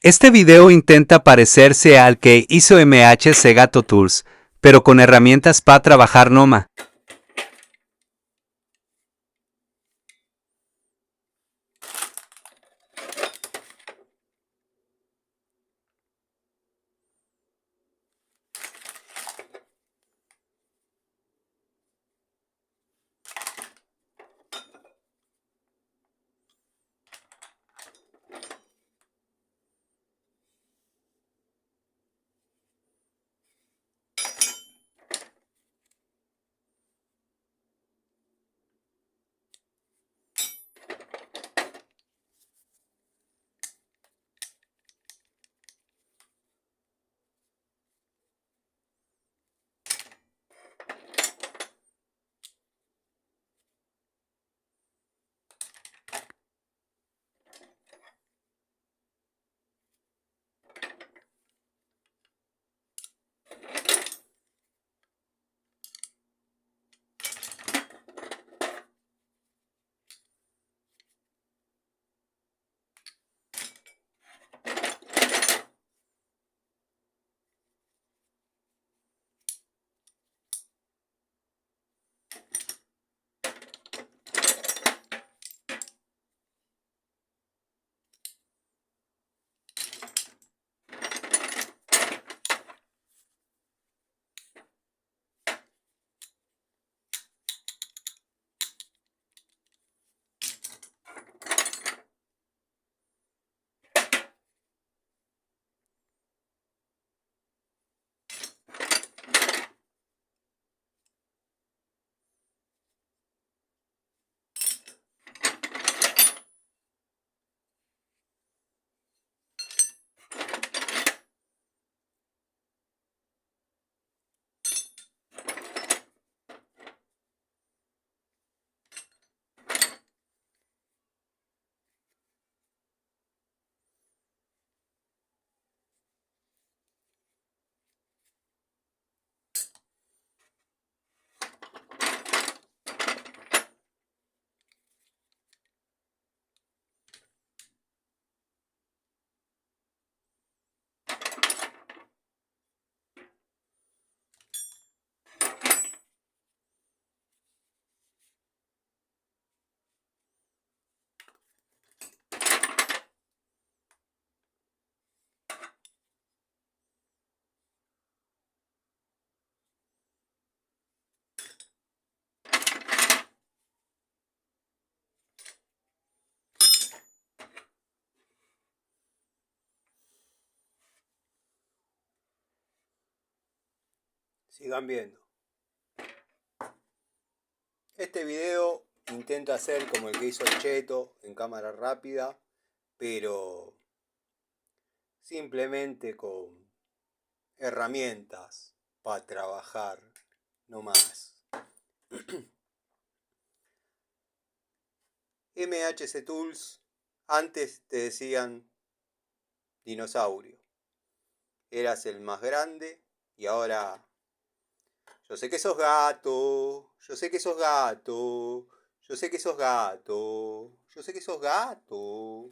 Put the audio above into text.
Este video intenta parecerse al que hizo MH Gato Tools, pero con herramientas para trabajar Noma. Sigan viendo. Este video intento hacer como el que hizo el Cheto en cámara rápida, pero simplemente con herramientas para trabajar, no más. MHC Tools, antes te decían dinosaurio. Eras el más grande y ahora yo sé que sos gato, yo sé que sos gato, yo sé que sos gato, yo sé que sos gato.